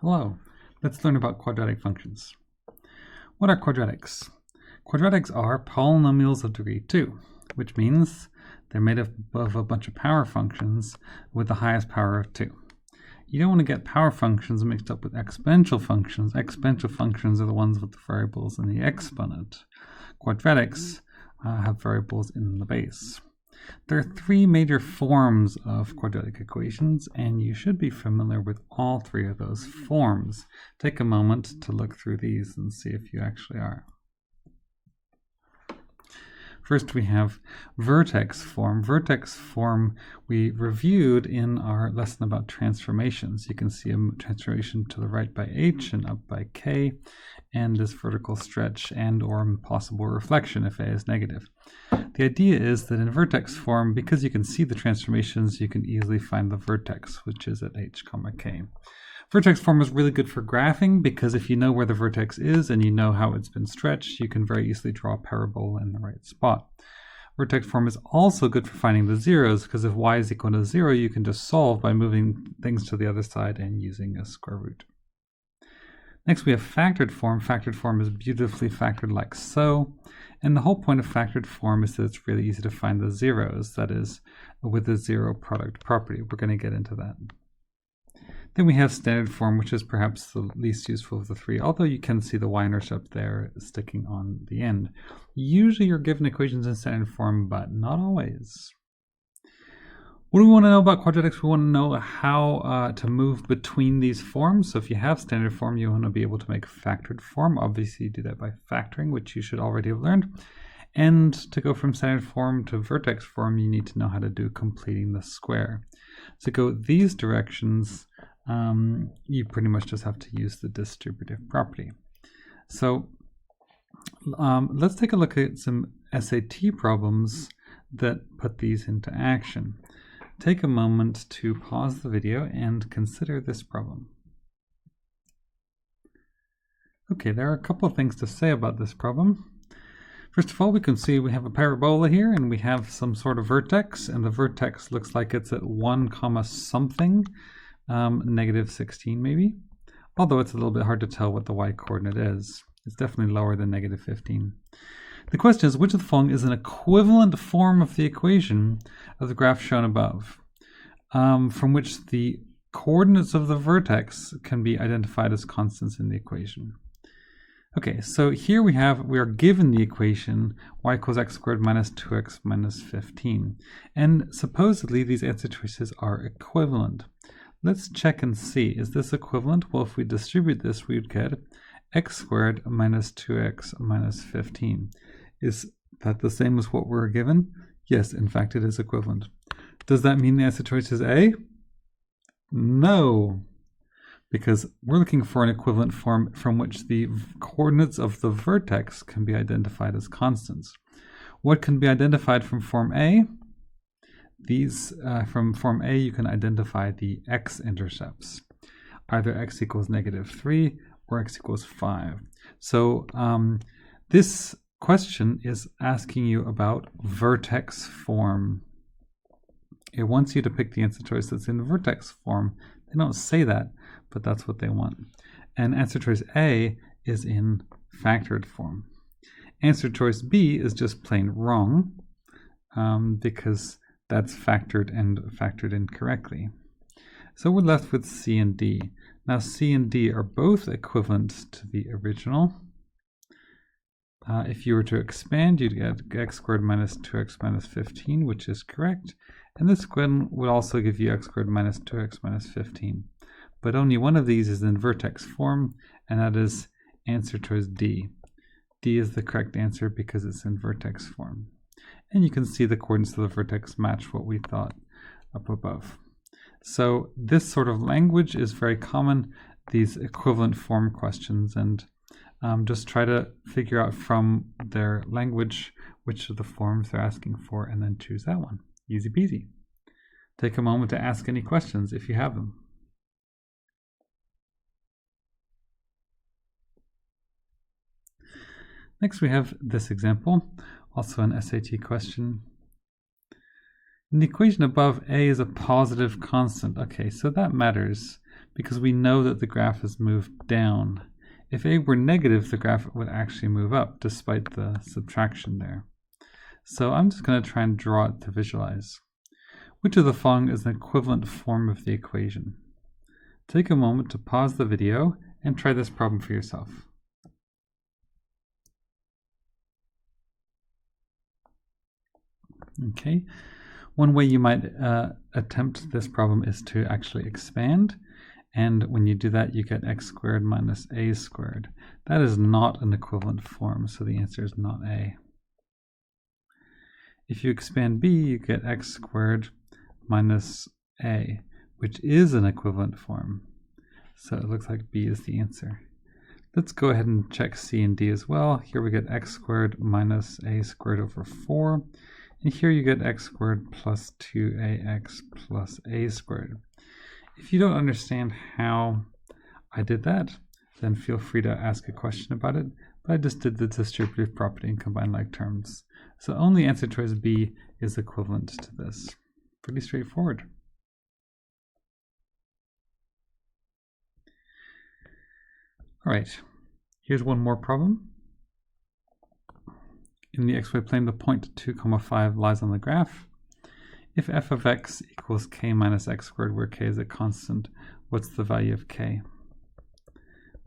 Hello, let's learn about quadratic functions. What are quadratics? Quadratics are polynomials of degree 2, which means they're made up of a bunch of power functions with the highest power of 2. You don't want to get power functions mixed up with exponential functions. Exponential functions are the ones with the variables in the exponent. Quadratics have variables in the base. There are three major forms of quadratic equations, and you should be familiar with all three of those forms. Take a moment to look through these and see if you actually are. First, we have vertex form. Vertex form we reviewed in our lesson about transformations. You can see a transformation to the right by h and up by k, and this vertical stretch and or possible reflection if a is negative. The idea is that in vertex form, because you can see the transformations, you can easily find the vertex, which is at h, k. Vertex form is really good for graphing because if you know where the vertex is and you know how it's been stretched, you can very easily draw a parabola in the right spot. Vertex form is also good for finding the zeros because if y is equal to 0, you can just solve by moving things to the other side and using a square root. Next, we have factored form. Factored form is beautifully factored like so. And the whole point of factored form is that it's really easy to find the zeros, that is, with the zero product property. We're going to get into that. Then we have standard form, which is perhaps the least useful of the three, although you can see the y-intercept there sticking on the end. Usually you're given equations in standard form, but not always. What do we want to know about quadratics? We want to know how to move between these forms. So if you have standard form, you want to be able to make factored form. Obviously, you do that by factoring, which you should already have learned. And to go from standard form to vertex form, you need to know how to do completing the square. To go these directions, you pretty much just have to use the distributive property. So let's take a look at some SAT problems that put these into action. Take a moment to pause the video and consider this problem. Okay, there are a couple of things to say about this problem. First of all, we can see we have a parabola here and we have some sort of vertex, and the vertex looks like it's at 1, something. Negative 16 maybe, although it's a little bit hard to tell what the y-coordinate is. It's definitely lower than negative 15. The question is, which of the following is an equivalent form of the equation of the graph shown above, from which the coordinates of the vertex can be identified as constants in the equation? Okay, so here we are given the equation y equals x squared minus 2x minus 15, and supposedly these answer choices are equivalent. Let's check and see, is this equivalent? Well, if we distribute this, we would get x squared minus 2x minus 15. Is that the same as what we're given? Yes, in fact, it is equivalent. Does that mean the answer choice is A? No, because we're looking for an equivalent form from which the coordinates of the vertex can be identified as constants. What can be identified from form A? From form A, you can identify the x-intercepts, either x equals negative 3 or x equals 5. So this question is asking you about vertex form. It wants you to pick the answer choice that's in vertex form. They don't say that, but that's what they want. And answer choice A is in factored form. Answer choice B is just plain wrong because that's factored and factored incorrectly. So we're left with C and D. Now C and D are both equivalent to the original. If you were to expand, you'd get x squared minus 2x minus 15, which is correct. And this one would also give you x squared minus 2x minus 15. But only one of these is in vertex form, and that is answer choice D. D is the correct answer because it's in vertex form. And you can see the coordinates of the vertex match what we thought up above. So this sort of language is very common, these equivalent form questions, and just try to figure out from their language which of the forms they're asking for and then choose that one. Easy peasy. Take a moment to ask any questions if you have them. Next we have this example, also an SAT question. In the equation above, a is a positive constant. Okay, so that matters because we know that the graph has moved down. If a were negative, the graph would actually move up despite the subtraction there. So I'm just going to try and draw it to visualize. Which of the following is an equivalent form of the equation? Take a moment to pause the video and try this problem for yourself. Okay, one way you might attempt this problem is to actually expand, and when you do that you get x squared minus a squared. That is not an equivalent form, so the answer is not A. If you expand b, you get x squared minus a, which is an equivalent form. So it looks like B is the answer. Let's go ahead and check C and D as well. Here we get x squared minus a squared over 4. And here you get x squared plus 2ax plus a squared. If you don't understand how I did that, then feel free to ask a question about it. But I just did the distributive property and combined like terms. So only answer choice B is equivalent to this. Pretty straightforward. All right, here's one more problem. In the xy plane, the point 2, 5 lies on the graph. If f of x equals k minus x squared, where k is a constant, what's the value of k?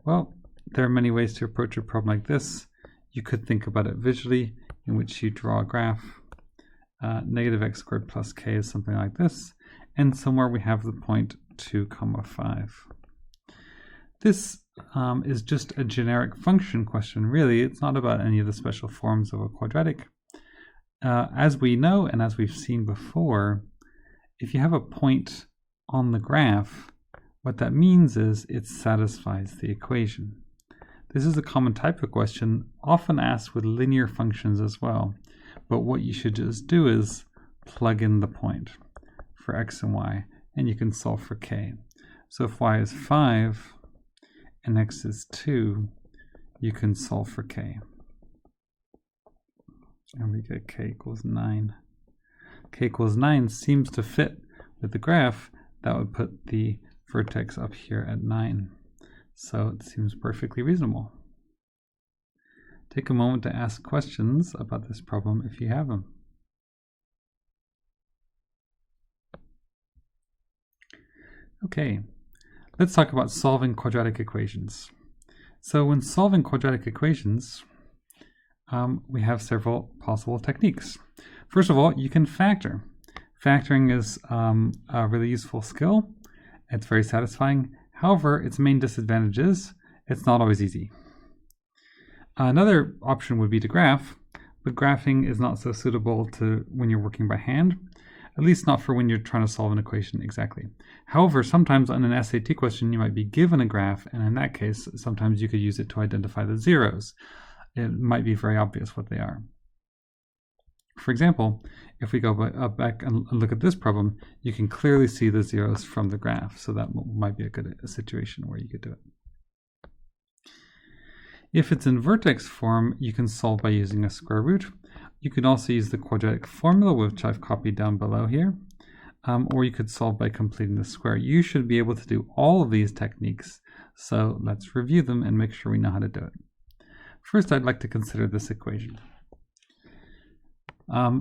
Well, there are many ways to approach a problem like this. You could think about it visually, in which you draw a graph. Negative x squared plus k is something like this, and somewhere we have the point 2, 5. This is just a generic function question, really. It's not about any of the special forms of a quadratic. As we know and as we've seen before, if you have a point on the graph, what that means is it satisfies the equation. This is a common type of question, often asked with linear functions as well. But what you should just do is plug in the point for x and y, and you can solve for k. So if y is 5 and x is 2, you can solve for k. And we get k equals 9. K equals 9 seems to fit with the graph. That would put the vertex up here at 9. So it seems perfectly reasonable. Take a moment to ask questions about this problem if you have them. Okay, let's talk about solving quadratic equations. So when solving quadratic equations, we have several possible techniques. First of all, you can factor. Factoring is a really useful skill. It's very satisfying. However, its main disadvantage is it's not always easy. Another option would be to graph, but graphing is not so suitable to when you're working by hand, at least not for when you're trying to solve an equation exactly. However, sometimes on an SAT question, you might be given a graph, and in that case, sometimes you could use it to identify the zeros. It might be very obvious what they are. For example, if we go back and look at this problem, you can clearly see the zeros from the graph, so that might be a good situation where you could do it. If it's in vertex form, you can solve by using a square root. You can also use the quadratic formula, which I've copied down below here, or you could solve by completing the square. You should be able to do all of these techniques, so let's review them and make sure we know how to do it. First, I'd like to consider this equation.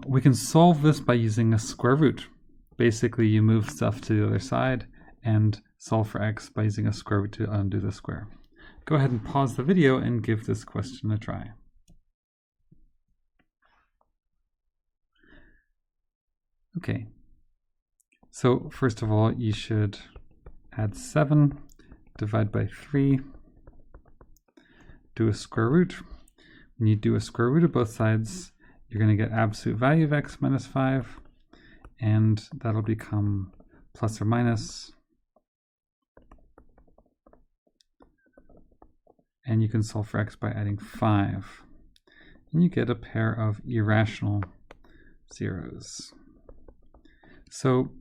We can solve this by using a square root. Basically, you move stuff to the other side and solve for x by using a square root to undo the square. Go ahead and pause the video and give this question a try. Okay, so first of all, you should add 7, divide by 3, do a square root. When you do a square root of both sides, you're going to get absolute value of x minus 5, and that'll become plus or minus. And you can solve for x by adding 5. And you get a pair of irrational zeros. So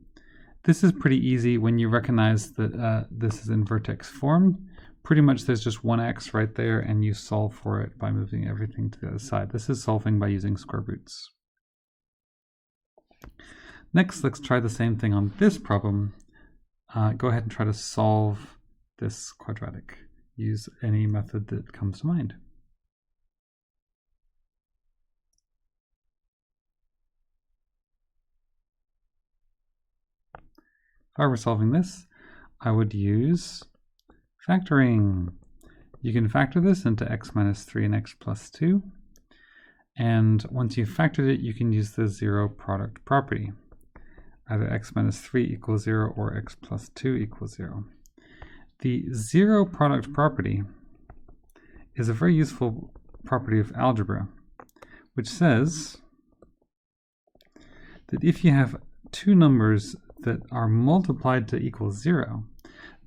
this is pretty easy when you recognize that this is in vertex form. Pretty much there's just one x right there, and you solve for it by moving everything to the other side. This is solving by using square roots. Next, let's try the same thing on this problem. Go ahead and try to solve this quadratic. Use any method that comes to mind. If I were solving this, I would use factoring. You can factor this into x minus 3 and x plus 2. And once you've factored it, you can use the zero product property. Either x minus 3 equals 0 or x plus 2 equals 0. The zero product property is a very useful property of algebra, which says that if you have two numbers that are multiplied to equal 0,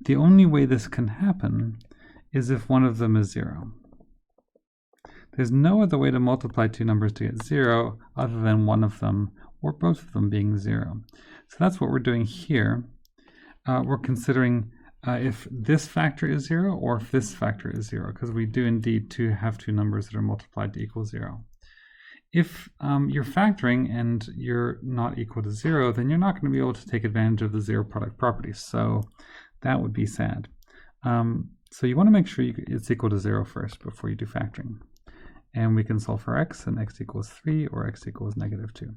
the only way this can happen is if one of them is 0. There's no other way to multiply two numbers to get 0 other than one of them or both of them being 0. So that's what we're doing here. We're considering if this factor is 0 or if this factor is 0, because we do indeed have two numbers that are multiplied to equal 0. If you're factoring and you're not equal to 0, then you're not going to be able to take advantage of the zero product property. So that would be sad. So you want to make sure it's equal to 0 first before you do factoring. And we can solve for x, and x equals 3 or x equals negative 2.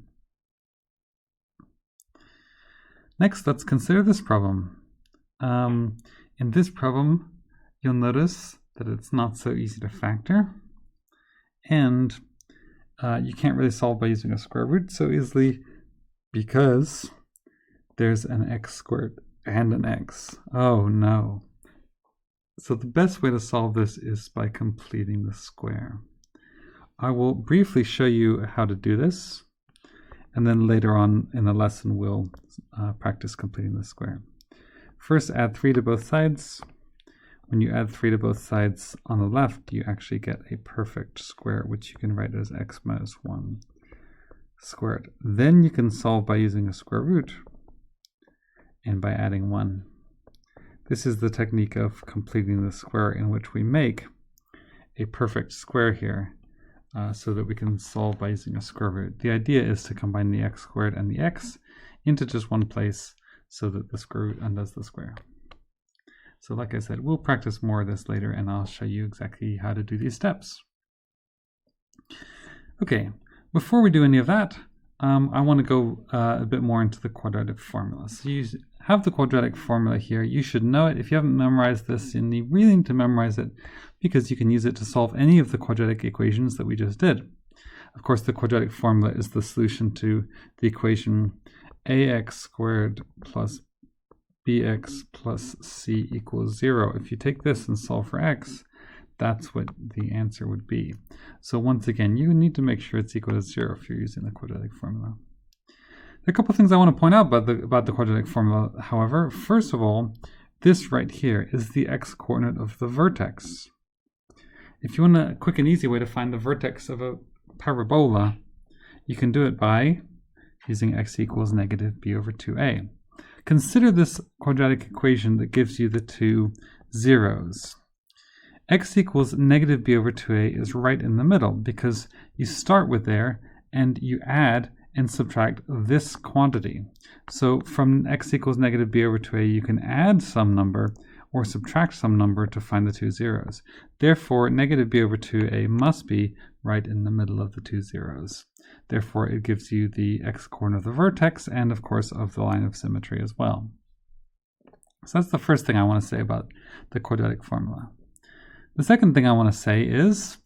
Next, let's consider this problem. In this problem, you'll notice that it's not so easy to factor, and you can't really solve by using a square root so easily because there's an x squared and an x. Oh no. So the best way to solve this is by completing the square. I will briefly show you how to do this, and then later on in the lesson we'll practice completing the square. First, add 3 to both sides. When you add 3 to both sides on the left, you actually get a perfect square, which you can write as x minus 1 squared. Then you can solve by using a square root and by adding 1. This is the technique of completing the square, in which we make a perfect square here so that we can solve by using a square root. The idea is to combine the x squared and the x into just one place so that the square root undoes the square. So like I said, we'll practice more of this later, and I'll show you exactly how to do these steps. Okay, before we do any of that, I want to go a bit more into the quadratic formula. So you have the quadratic formula here. You should know it. If you haven't memorized this, you really need to memorize it because you can use it to solve any of the quadratic equations that we just did. Of course, the quadratic formula is the solution to the equation ax squared plus bx plus c equals 0. If you take this and solve for x, that's what the answer would be. So once again, you need to make sure it's equal to 0 if you're using the quadratic formula. There are a couple of things I want to point out about the quadratic formula, however. First of all, this right here is the x-coordinate of the vertex. If you want a quick and easy way to find the vertex of a parabola, you can do it by using x equals negative b over 2a. Consider this quadratic equation that gives you the two zeros. X equals negative b over 2a is right in the middle because you start with there and you add and subtract this quantity. So from x equals negative b over 2a, you can add some number or subtract some number to find the two zeros. Therefore, negative b over 2a must be right in the middle of the two zeros. Therefore, it gives you the x-coordinate of the vertex and, of course, of the line of symmetry as well. So that's the first thing I want to say about the quadratic formula. The second thing I want to say is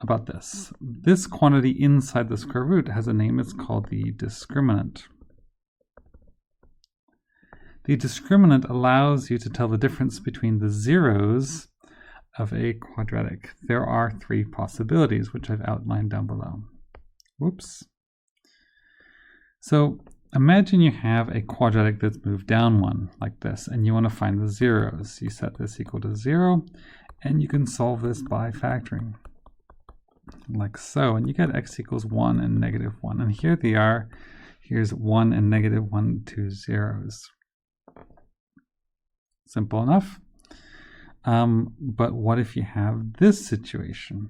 about this. This quantity inside the square root has a name. It's called the discriminant. The discriminant allows you to tell the difference between the zeros of a quadratic. There are 3 possibilities, which I've outlined down below. Whoops. So imagine you have a quadratic that's moved down 1 like this, and you want to find the zeros. You set this equal to 0, and you can solve this by factoring, like so. And you get x equals 1 and negative 1. And here they are. Here's 1 and negative 1, 2 zeros. Simple enough. But what if you have this situation?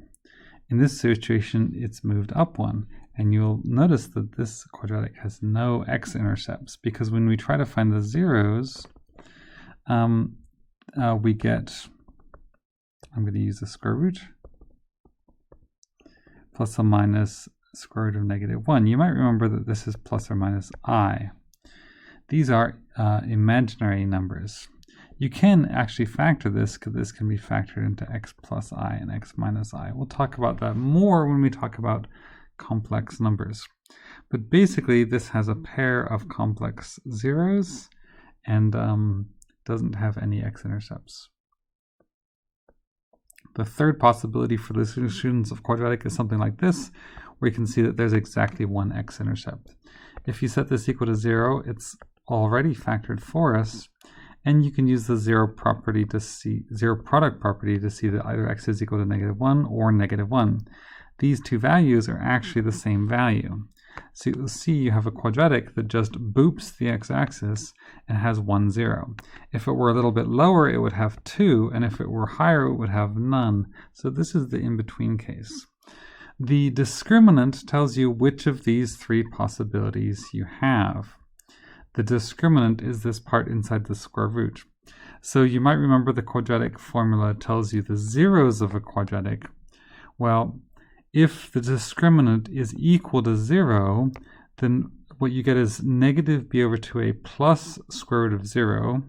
In this situation, it's moved up 1, and you'll notice that this quadratic has no x-intercepts, because when we try to find the zeros, we get, I'm going to use the square root, plus or minus square root of -1. You might remember that this is plus or minus I. These are imaginary numbers. You can actually factor this, because this can be factored into x plus I and x minus I. We'll talk about that more when we talk about complex numbers. But basically, this has a pair of complex zeros and doesn't have any x-intercepts. The third possibility for the solutions of quadratic is something like this, where you can see that there's exactly one x-intercept. If you set this equal to 0, it's already factored for us, and you can use the zero property to see zero product property to see that either x is equal to -1 or -1. These two values are actually the same value. So you'll see you have a quadratic that just boops the x-axis and has 1, 0. If it were a little bit lower, it would have 2, and if it were higher, it would have none. So this is the in-between case. The discriminant tells you which of these three possibilities you have. The discriminant is this part inside the square root. So you might remember the quadratic formula tells you the zeros of a quadratic. Well, if the discriminant is equal to 0, then what you get is negative b over 2a plus square root of 0,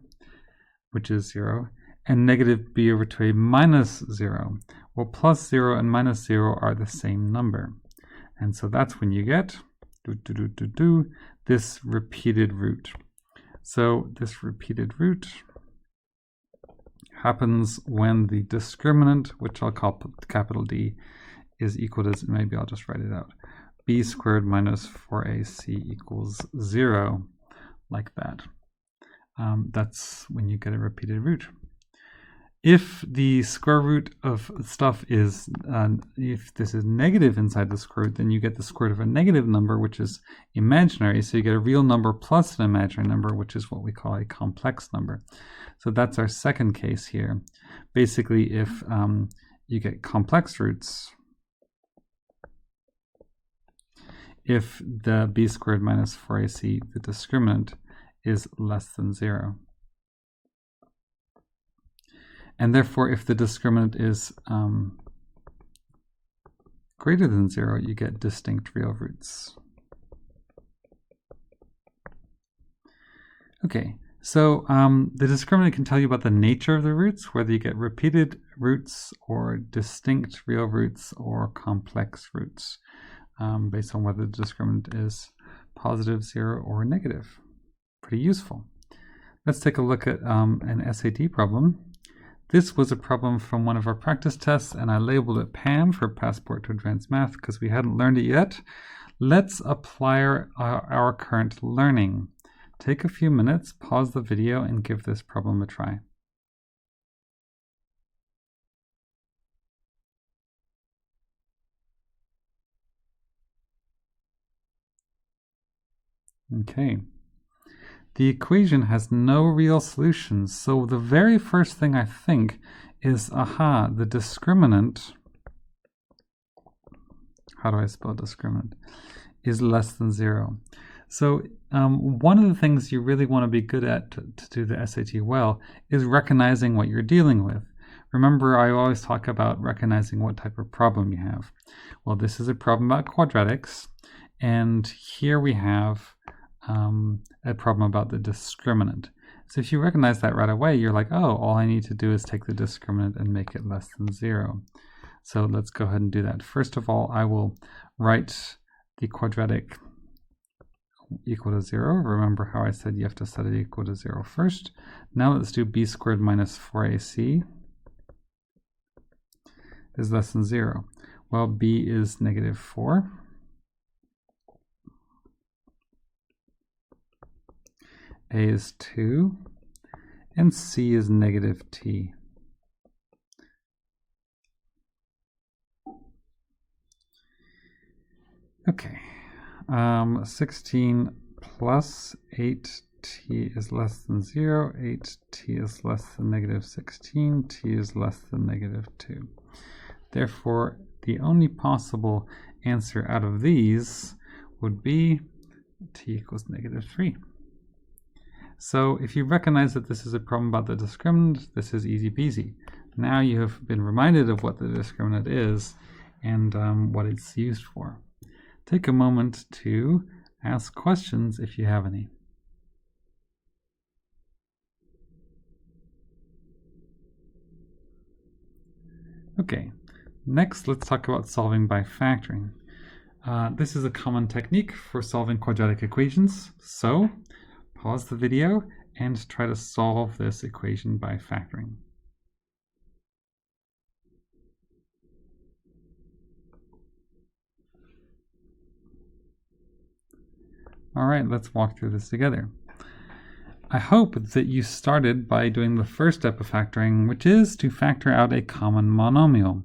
which is 0, and negative b over 2a minus 0. Well, plus 0 and minus 0 are the same number. And so that's when you get this repeated root. So this repeated root happens when the discriminant, which I'll call capital D, is equal to, maybe I'll just write it out, b squared minus 4ac equals 0, like that. That's when you get a repeated root. If the square root of stuff is, if this is negative inside the square root, then you get the square root of a negative number, which is imaginary. So you get a real number plus an imaginary number, which is what we call a complex number. So that's our second case here. Basically, if you get complex roots, if the b squared minus 4ac, the discriminant, is less than 0. And therefore, if the discriminant is greater than 0, you get distinct real roots. Okay, so the discriminant can tell you about the nature of the roots, whether you get repeated roots or distinct real roots or complex roots, based on whether the discriminant is positive, 0, or negative. Pretty useful. Let's take a look at an SAT problem. This was a problem from one of our practice tests, and I labeled it PAM for Passport to Advanced Math because we hadn't learned it yet. Let's apply our current learning. Take a few minutes, pause the video, and give this problem a try. Okay. The equation has no real solutions, so the very first thing I think is, aha, the discriminant, how do I spell discriminant, is less than 0. So one of the things you really want to be good at to do the SAT well is recognizing what you're dealing with. Remember, I always talk about recognizing what type of problem you have. Well, this is a problem about quadratics, and here we have a problem about the discriminant. So if you recognize that right away, you're like, oh, all I need to do is take the discriminant and make it less than 0. So let's go ahead and do that. First of all, I will write the quadratic equal to 0. Remember how I said you have to set it equal to 0 first. Now let's do b squared minus 4ac is less than 0. Well, b is negative 4. A is 2, and C is negative t. Okay, 16 plus 8t is less than 0, 8t is less than negative 16, t is less than negative 2. Therefore, the only possible answer out of these would be t equals negative 3. So if you recognize that this is a problem about the discriminant, this is easy peasy. Now you have been reminded of what the discriminant is and what it's used for. Take a moment to ask questions if you have any. Okay, next let's talk about solving by factoring. This is a common technique for solving quadratic equations, so pause the video and try to solve this equation by factoring. All right, let's walk through this together. I hope that you started by doing the first step of factoring, which is to factor out a common monomial.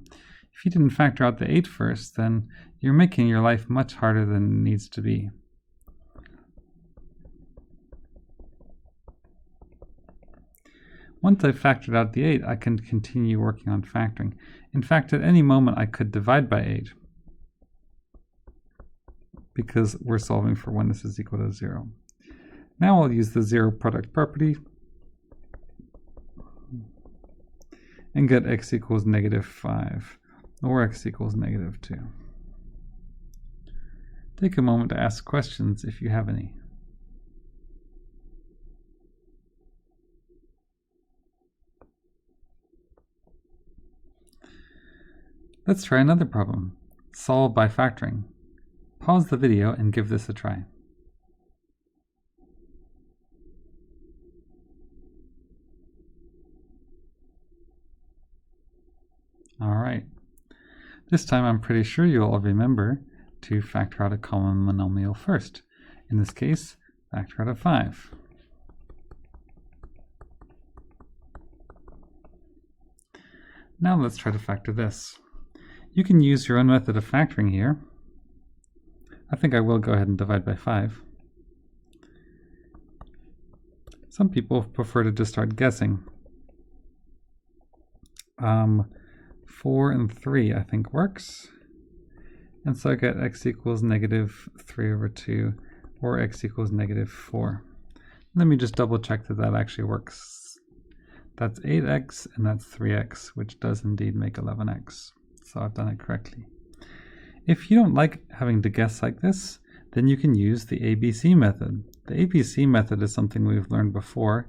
If you didn't factor out the 8 first, then you're making your life much harder than it needs to be. Once I've factored out the 8, I can continue working on factoring. In fact, at any moment I could divide by 8, because we're solving for when this is equal to 0. Now I'll use the zero product property and get x equals -5 or x equals -2. Take a moment to ask questions if you have any. Let's try another problem. Solve by factoring. Pause the video and give this a try. All right. This time I'm pretty sure you'll all remember to factor out a common monomial first. In this case, factor out a 5. Now let's try to factor this. You can use your own method of factoring here. I think I will go ahead and divide by 5. Some people prefer to just start guessing. 4 and 3 I think works. And so I get x equals -3/2 or x equals -4. Let me just double check that that actually works. That's 8x and that's 3x, which does indeed make 11x. So I've done it correctly. If you don't like having to guess like this, then you can use the ABC method. The ABC method is something we've learned before,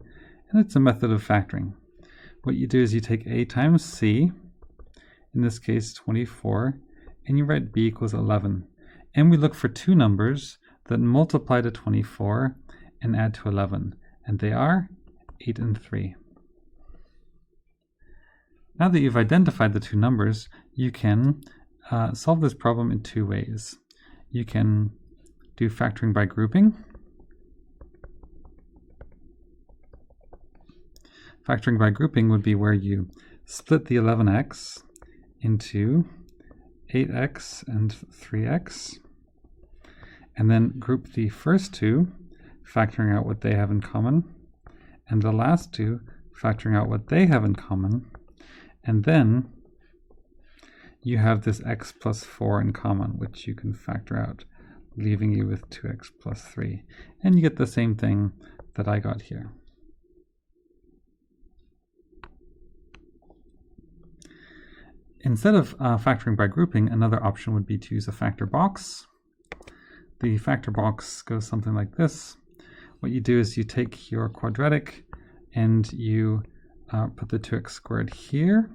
and it's a method of factoring. What you do is you take a times c, in this case 24, and you write b equals 11. And we look for two numbers that multiply to 24 and add to 11, and they are 8 and 3. Now that you've identified the two numbers, you can solve this problem in two ways. You can do factoring by grouping. Factoring by grouping would be where you split the 11x into 8x and 3x, and then group the first two, factoring out what they have in common, and the last two, factoring out what they have in common, and then you have this x plus 4 in common, which you can factor out, leaving you with 2x plus 3. And you get the same thing that I got here. Instead of factoring by grouping, another option would be to use a factor box. The factor box goes something like this. What you do is you take your quadratic and you put the 2x squared here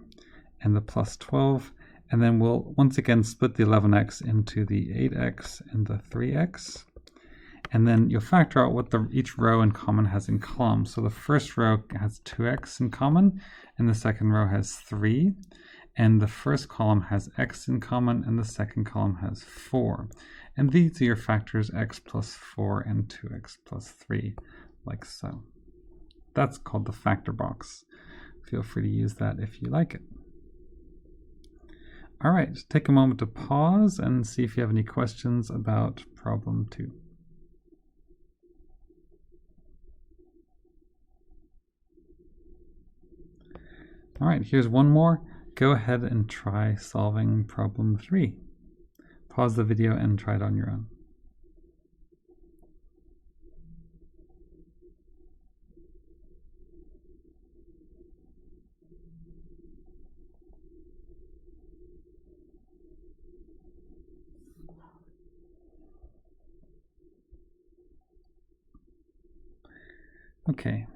and the plus 12, and then we'll once again split the 11x into the 8x and the 3x. And then you'll factor out what each row in common has in column. So the first row has 2x in common, and the second row has 3. And the first column has x in common, and the second column has 4. And these are your factors x plus 4 and 2x plus 3, like so. That's called the factor box. Feel free to use that if you like it. All right, take a moment to pause and see if you have any questions about problem 2. All right, here's one more. Go ahead and try solving problem 3. Pause the video and try it on your own. Okay.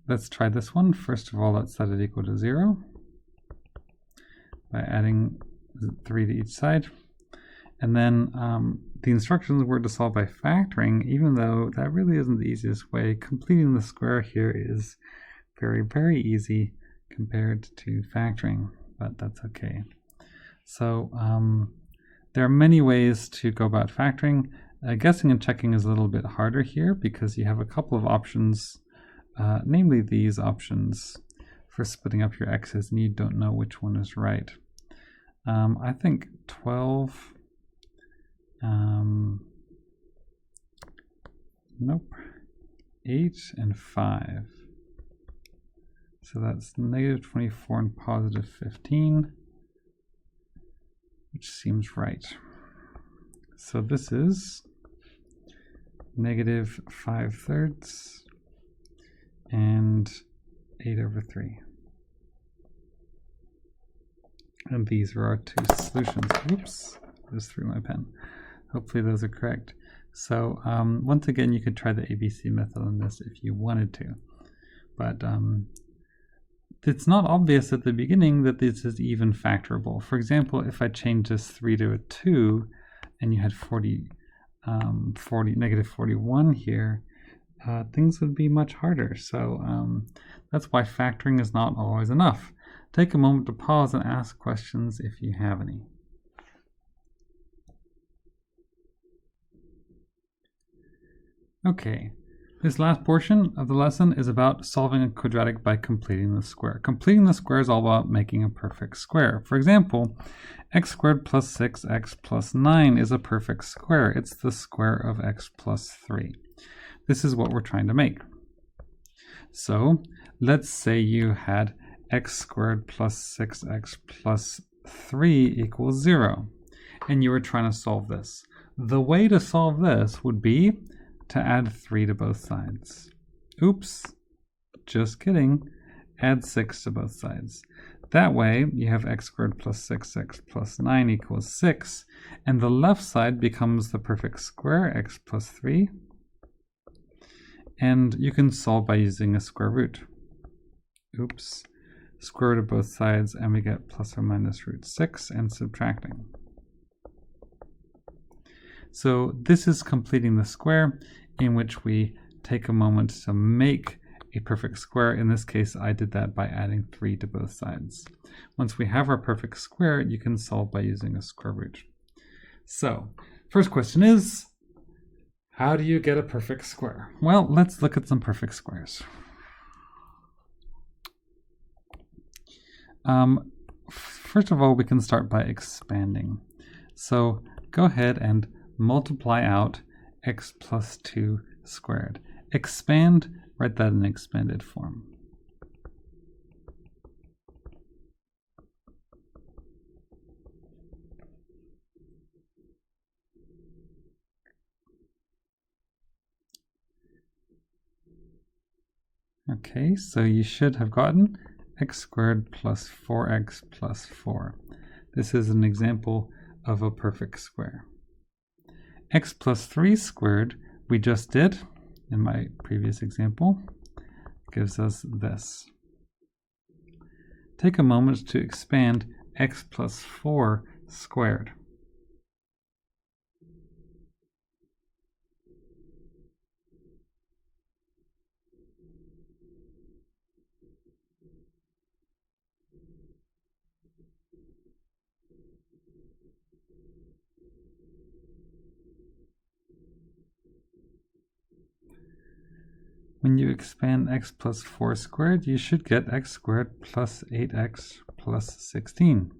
Let's try this one. First of all, let's set it equal to 0 by adding 3 to each side. And then the instructions were to solve by factoring, even though that really isn't the easiest way. Completing the square here is very, very easy compared to factoring, but that's okay. So there are many ways to go about factoring. Guessing and checking is a little bit harder here because you have a couple of options, namely these options for splitting up your x's, and you don't know which one is right. I think 12, nope, 8 and 5. So that's negative 24 and positive 15, which seems right. So this is negative 5/3 and 8/3. And these are our two solutions. Oops, just threw my pen. Hopefully those are correct. So once again, you could try the ABC method on this if you wanted to. But it's not obvious at the beginning that this is even factorable. For example, if I change this 3 to a 2, and you had negative 41 here, things would be much harder. So that's why factoring is not always enough. Take a moment to pause and ask questions if you have any. Okay, this last portion of the lesson is about solving a quadratic by completing the square. Completing the square is all about making a perfect square. For example, x squared plus 6x plus 9 is a perfect square. It's the square of x plus 3. This is what we're trying to make. So let's say you had x squared plus 6x plus 3 equals 0, and you were trying to solve this. The way to solve this would be to add 3 to both sides. Oops, just kidding. Add 6 to both sides. That way, you have x squared plus 6x plus 9 equals 6, and the left side becomes the perfect square, x plus 3, and you can solve by using a square root. Oops, square root of both sides, and we get plus or minus root 6 and subtracting. So this is completing the square, in which we take a moment to make a perfect square. In this case, I did that by adding 3 to both sides. Once we have our perfect square, you can solve by using a square root. So, first question is, how do you get a perfect square? Well, let's look at some perfect squares. First of all, we can start by expanding. So go ahead and multiply out x plus 2 squared. Expand, write that in expanded form. Okay, so you should have gotten x squared plus 4x plus 4. This is an example of a perfect square. X plus 3 squared, we just did in my previous example, gives us this. Take a moment to expand x plus 4 squared. When you expand x plus 4 squared, you should get x squared plus 8x plus 16.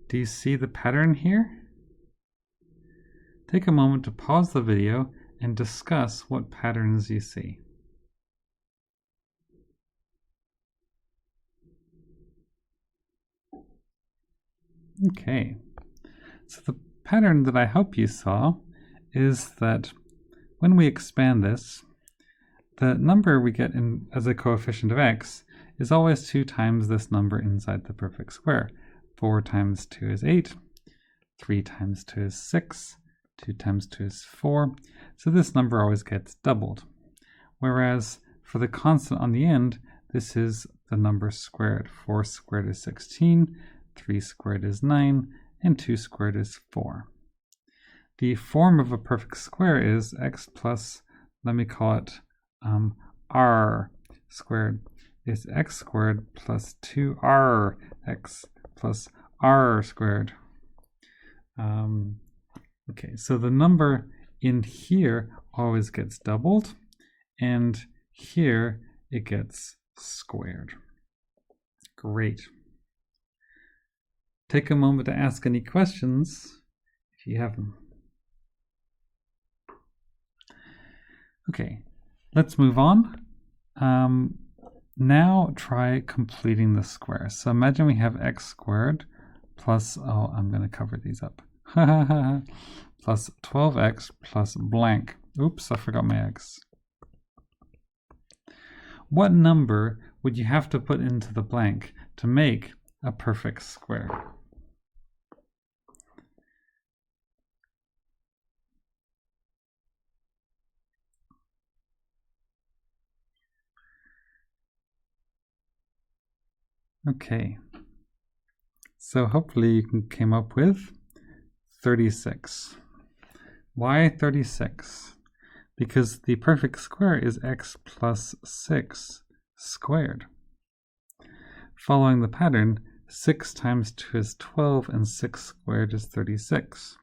Do you see the pattern here? Take a moment to pause the video and discuss what patterns you see. Okay, so the pattern that I hope you saw is that when we expand this, the number we get in as a coefficient of x is always 2 times this number inside the perfect square. 4 times 2 is 8. 3 times 2 is 6. 2 times 2 is 4. So this number always gets doubled. Whereas for the constant on the end, this is the number squared. 4 squared is 16, 3 squared is 9, and 2 squared is 4. The form of a perfect square is x plus, let me call it r squared, is x squared plus 2rx plus r squared. Okay, so the number in here always gets doubled, and here it gets squared. Great. Take a moment to ask any questions if you have them. Okay, let's move on. Now try completing the square. So imagine we have x squared plus, oh, I'm going to cover these up, plus 12x plus blank. Oops, I forgot my x. What number would you have to put into the blank to make a perfect square? Okay, so hopefully you came up with 36. Why 36? Because the perfect square is x plus 6 squared. Following the pattern, 6 times 2 is 12 and 6 squared is 36.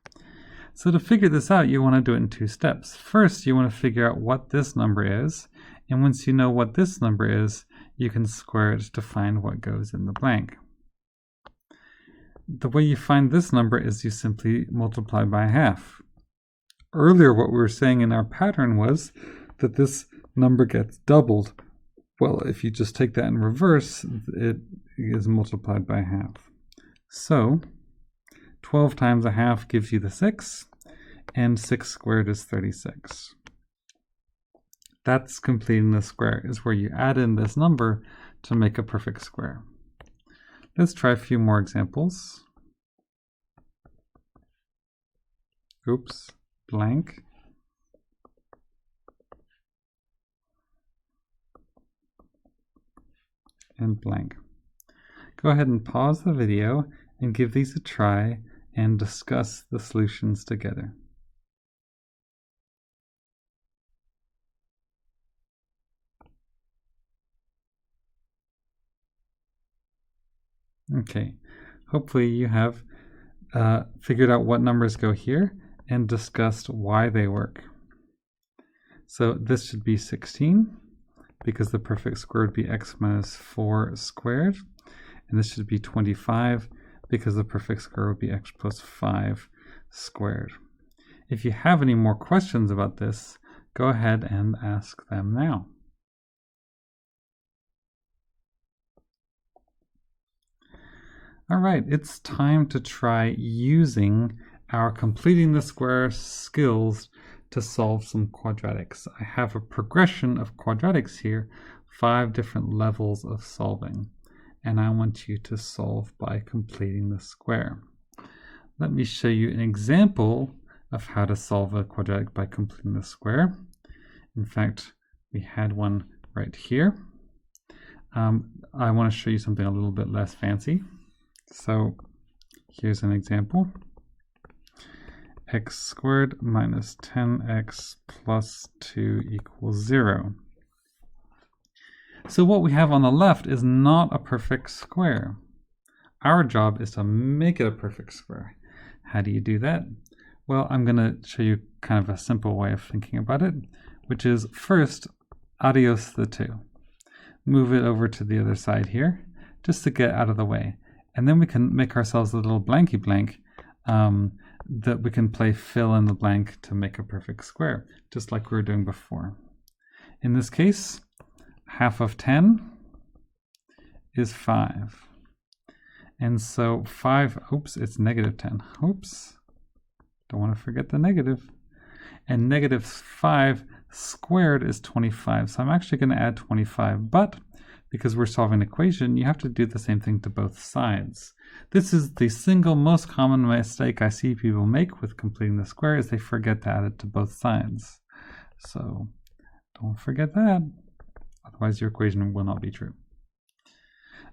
So to figure this out, you want to do it in 2 steps. First, you want to figure out what this number is, and once you know what this number is, you can square it to find what goes in the blank. The way you find this number is you simply multiply by half. Earlier, what we were saying in our pattern was that this number gets doubled. Well, if you just take that in reverse, it is multiplied by half. So 12 times a half gives you the 6, and 6 squared is 36. That's completing the square, is where you add in this number to make a perfect square. Let's try a few more examples. Oops, blank. And blank. Go ahead and pause the video and give these a try and discuss the solutions together. Okay, hopefully you have figured out what numbers go here and discussed why they work. So this should be 16, because the perfect square would be x minus 4 squared. And this should be 25, because the perfect square would be x plus 5 squared. If you have any more questions about this, go ahead and ask them now. All right, it's time to try using our completing the square skills to solve some quadratics. I have a progression of quadratics here, 5 different levels of solving, and I want you to solve by completing the square. Let me show you an example of how to solve a quadratic by completing the square. In fact, we had one right here. I want to show you something a little bit less fancy. So here's an example. X squared minus 10x plus 2 equals 0. So what we have on the left is not a perfect square. Our job is to make it a perfect square. How do you do that? Well, I'm going to show you kind of a simple way of thinking about it, which is first, adios the 2. Move it over to the other side here, just to get out of the way. And then we can make ourselves a little blanky blank that we can play fill in the blank to make a perfect square, just like we were doing before. In this case, half of 10 is 5. And so 5, oops, it's negative 10. Oops, don't want to forget the negative. And negative 5 squared is 25. So I'm actually going to add 25, but because we're solving an equation, you have to do the same thing to both sides. This is the single most common mistake I see people make with completing the square, is they forget to add it to both sides. So don't forget that, otherwise your equation will not be true.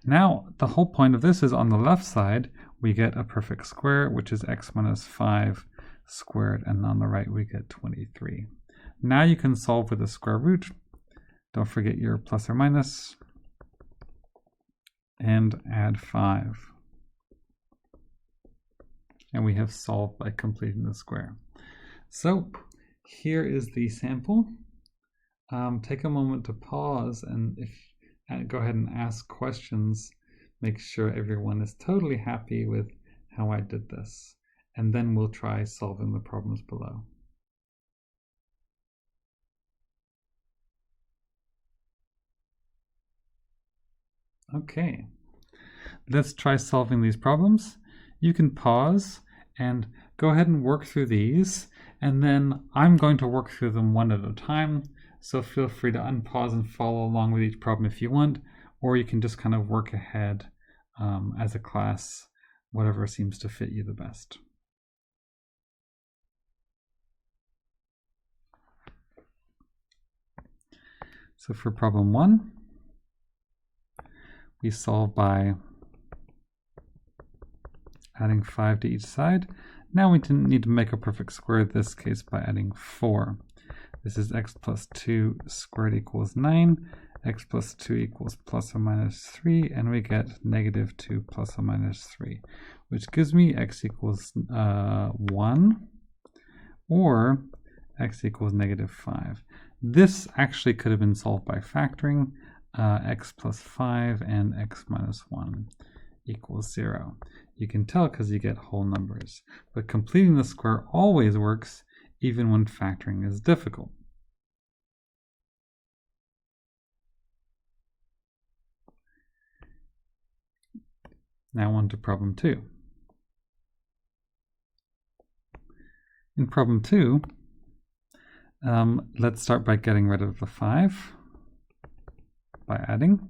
Now, the whole point of this is on the left side, we get a perfect square, which is x minus 5 squared, and on the right we get 23. Now you can solve with a square root. Don't forget your plus or minus, and add 5. And we have solved by completing the square. So here is the sample. Take a moment to pause, and go ahead and ask questions. Make sure everyone is totally happy with how I did this. And then we'll try solving the problems below. Okay, let's try solving these problems. You can pause and go ahead and work through these, and then I'm going to work through them one at a time. So feel free to unpause and follow along with each problem if you want, or you can just kind of work ahead as a class, whatever seems to fit you the best. So for problem 1, we solve by adding 5 to each side. Now we need to make a perfect square, in this case by adding 4. This is x plus 2 squared equals 9, x plus 2 equals plus or minus 3, and we get negative 2 plus or minus 3, which gives me x equals 1, or x equals negative 5. This actually could have been solved by factoring. X plus 5 and x minus 1 equals 0. You can tell because you get whole numbers. But completing the square always works, even when factoring is difficult. Now on to problem 2. In problem 2, let's start by getting rid of the 5 by adding.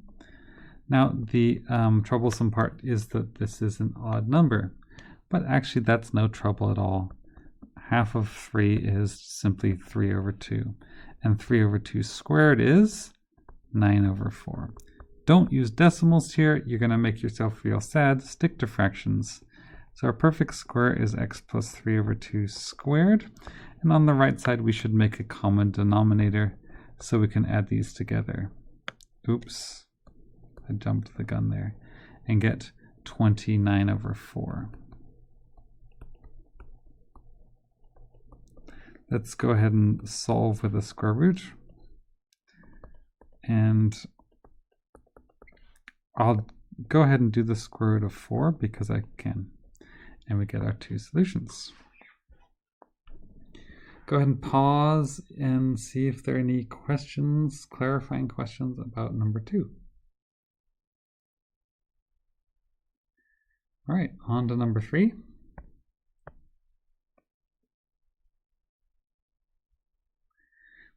Now the troublesome part is that this is an odd number, but actually that's no trouble at all. Half of 3 is simply 3 over 2, and 3 over 2 squared is 9 over 4. Don't use decimals here, you're going to make yourself real sad. Stick to fractions. So our perfect square is x plus 3 over 2 squared, and on the right side we should make a common denominator so we can add these together. Oops, I jumped the gun there, and get 29 over 4. Let's go ahead and solve with a square root, and I'll go ahead and do the square root of 4 because I can, and we get our 2 solutions. Go ahead and pause and see if there are any questions, clarifying questions about number 2. All right, on to number 3.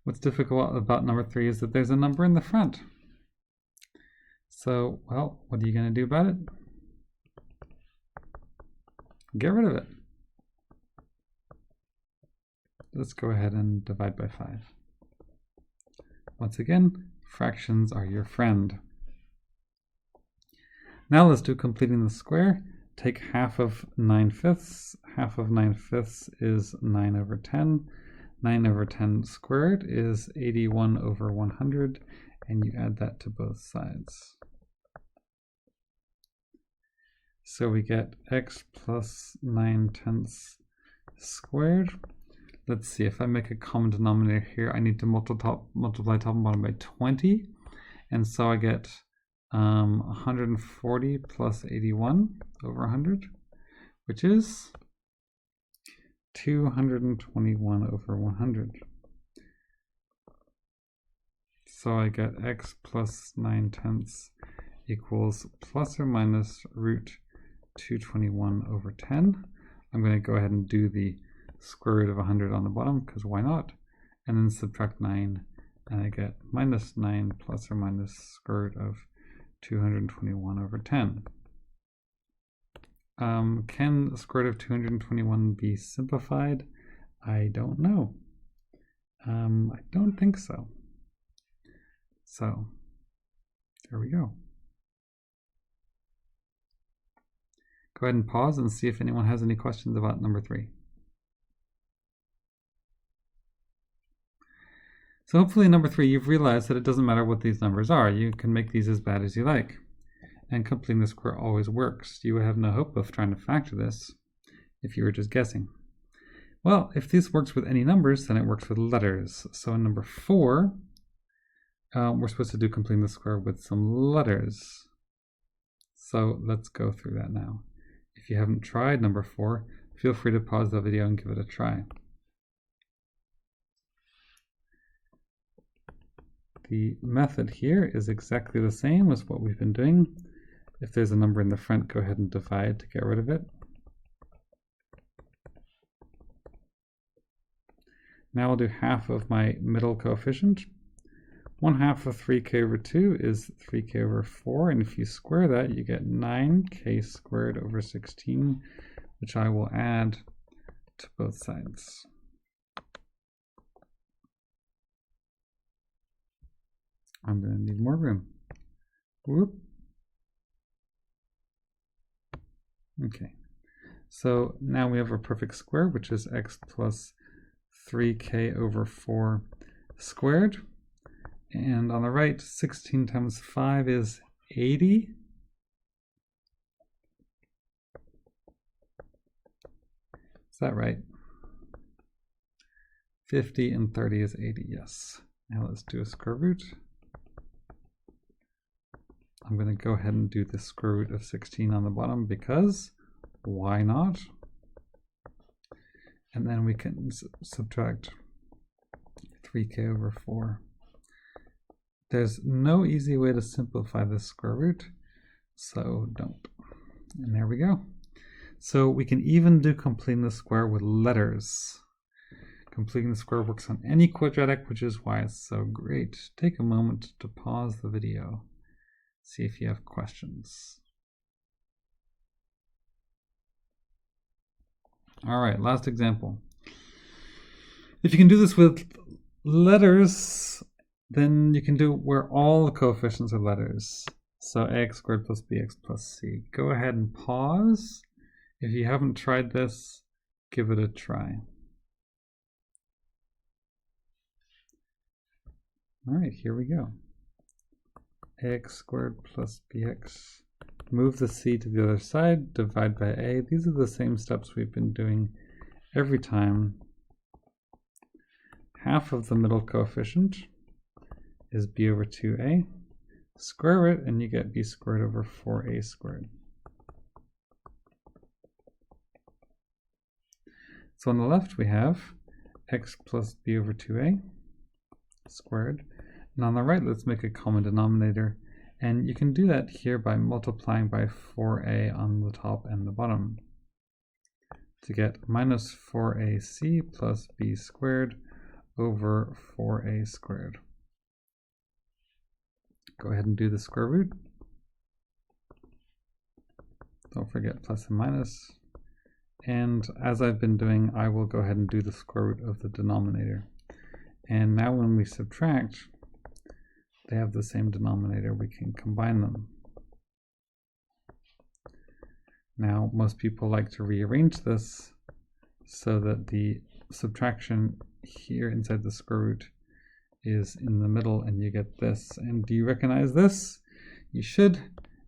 What's difficult about number 3 is that there's a number in the front. So, well, what are you going to do about it? Get rid of it. Let's go ahead and divide by 5. Once again, fractions are your friend. Now let's do completing the square. Take half of 9/5. Half of 9/5 is 9 over 10. 9 over 10 squared is 81 over 100, and you add that to both sides. So we get x plus 9/10 squared. Let's see, if I make a common denominator here, I need to multiply top and bottom by 20. And so I get 140 plus 81 over 100, which is 221 over 100. So I get x plus 9/10 equals plus or minus root 221 over 10. I'm going to go ahead and do the square root of 100 on the bottom, because why not? And then subtract 9, and I get minus 9 plus or minus square root of 221 over 10. Can the square root of 221 be simplified? I don't know. I don't think so. So there we go. Go ahead and pause and see if anyone has any questions about number 3. So hopefully in number 3 you've realized that it doesn't matter what these numbers are. You can make these as bad as you like. And completing the square always works. You would have no hope of trying to factor this if you were just guessing. Well, if this works with any numbers, then it works with letters. So in number 4, we're supposed to do completing the square with some letters. So let's go through that now. If you haven't tried number 4, feel free to pause the video and give it a try. The method here is exactly the same as what we've been doing. If there's a number in the front, go ahead and divide to get rid of it. Now I'll do half of my middle coefficient. 1/2 of 3k over 2 is 3k over 4, and if you square that, you get 9k squared over 16, which I will add to both sides. I'm going to need more room. Whoop. Okay, so now we have a perfect square, which is x plus 3k over 4 squared. And on the right, 16 times 5 is 80. Is that right? 50 and 30 is 80, yes. Now let's do a square root. I'm going to go ahead and do the square root of 16 on the bottom because why not? And then we can subtract 3k over 4. There's no easy way to simplify this square root, so don't. And there we go. So we can even do completing the square with letters. Completing the square works on any quadratic, which is why it's so great. Take a moment to pause the video. See if you have questions. All right, last example. If you can do this with letters, then you can do it where all the coefficients are letters. So ax squared plus bx plus c. Go ahead and pause. If you haven't tried this, give it a try. All right, here we go. Ax squared plus bx. Move the c to the other side, divide by a. These are the same steps we've been doing every time. Half of the middle coefficient is b over 2a. Square it and you get b squared over 4a squared. So on the left we have x plus b over 2a squared. And on the right, let's make a common denominator. And you can do that here by multiplying by 4a on the top and the bottom to get minus 4ac plus b squared over 4a squared. Go ahead and do the square root. Don't forget plus and minus. And as I've been doing, I will go ahead and do the square root of the denominator. And now when we subtract, they have the same denominator, we can combine them. Now, most people like to rearrange this so that the subtraction here inside the square root is in the middle and you get this. And do you recognize this? You should.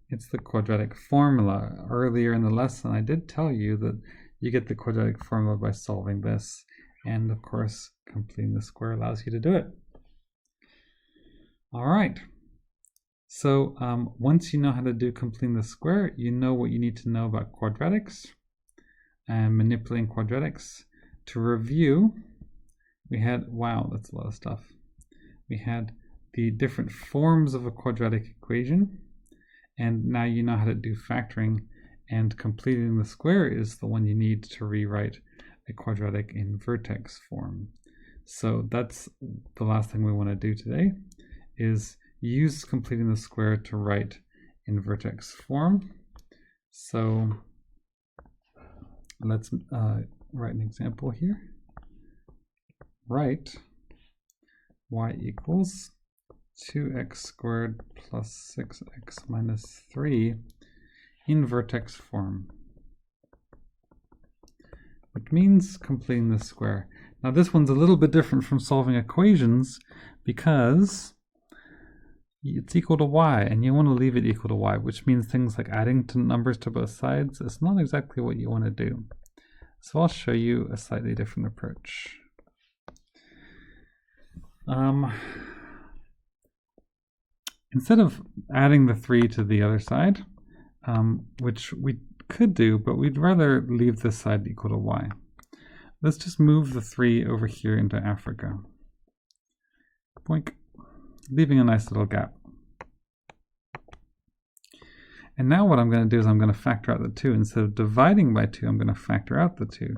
It's the quadratic formula. Earlier in the lesson, I did tell you that you get the quadratic formula by solving this. And of course, completing the square allows you to do it. All right, so once you know how to do completing the square, you know what you need to know about quadratics and manipulating quadratics. To review, we had, wow, that's a lot of stuff. We had the different forms of a quadratic equation, and now you know how to do factoring, and completing the square is the one you need to rewrite a quadratic in vertex form. So that's the last thing we want to do today, is use completing the square to write in vertex form. So let's write an example here. Write y equals 2x squared plus 6x minus 3 in vertex form, which means completing the square. Now this one's a little bit different from solving equations because it's equal to y, and you want to leave it equal to y, which means things like adding numbers to both sides is not exactly what you want to do. So I'll show you a slightly different approach. Instead of adding the 3 to the other side, which we could do, but we'd rather leave this side equal to y. Let's just move the 3 over here into Africa. Boink. Leaving a nice little gap. And now what I'm going to do is I'm going to factor out the 2. Instead of dividing by 2, I'm going to factor out the 2.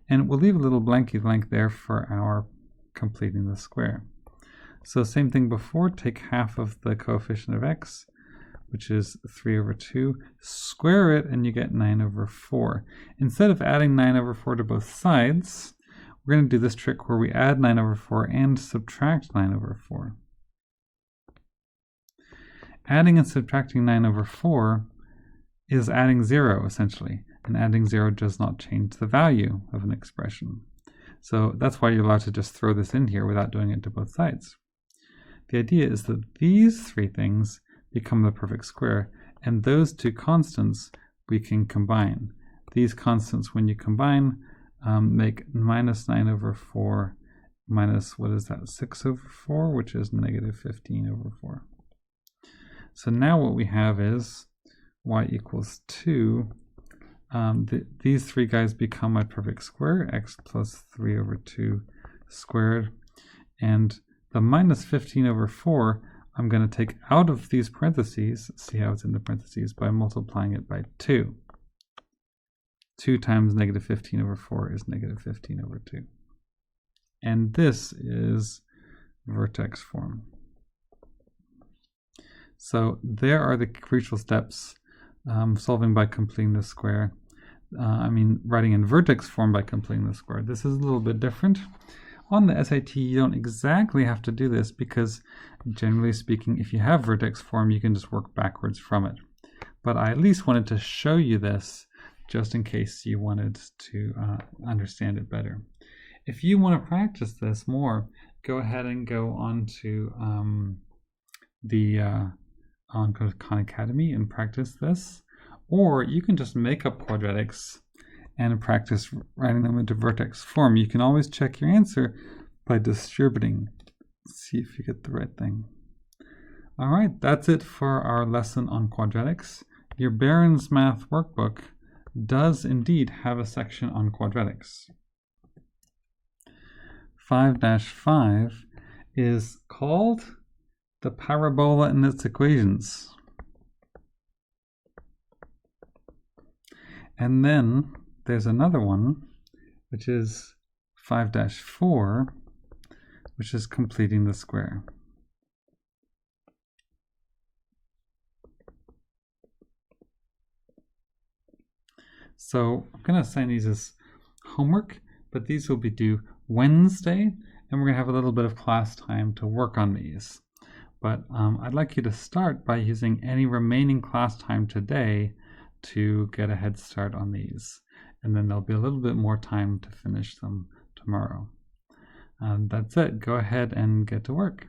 And we'll leave a little blanky blank there for our completing the square. So same thing before, take half of the coefficient of x, which is 3 over 2, square it, and you get 9 over 4. Instead of adding 9 over 4 to both sides, we're going to do this trick where we add 9 over 4 and subtract 9 over 4. Adding and subtracting 9 over 4 is adding 0, essentially. And adding 0 does not change the value of an expression. So that's why you're allowed to just throw this in here without doing it to both sides. The idea is that these 3 things become the perfect square, and those 2 constants we can combine. These constants, when you combine, make minus 9 over 4 minus, what is that, 6 over 4, which is negative 15 over 4. So now what we have is y equals 2. These 3 guys become my perfect square, x plus 3 over 2 squared. And the minus 15 over 4, I'm going to take out of these parentheses, see how it's in the parentheses, by multiplying it by 2. 2 times negative 15 over 4 is negative 15 over 2. And this is vertex form. So there are the crucial steps, solving by completing the square. Writing in vertex form by completing the square. This is a little bit different. On the SAT, you don't exactly have to do this because, generally speaking, if you have vertex form, you can just work backwards from it. But I at least wanted to show you this just in case you wanted to understand it better. If you want to practice this more, go ahead and go on to Khan Academy and practice this. Or you can just make up quadratics and practice writing them into vertex form. You can always check your answer by distributing. See if you get the right thing. All right, that's it for our lesson on quadratics. Your Barron's Math workbook does indeed have a section on quadratics. 5-5 is called the parabola and its equations. And then there's another one, which is 5-4, which is completing the square. So I'm going to assign these as homework, but these will be due Wednesday, and we're going to have a little bit of class time to work on these. But I'd like you to start by using any remaining class time today to get a head start on these. And then there'll be a little bit more time to finish them tomorrow. That's it. Go ahead and get to work.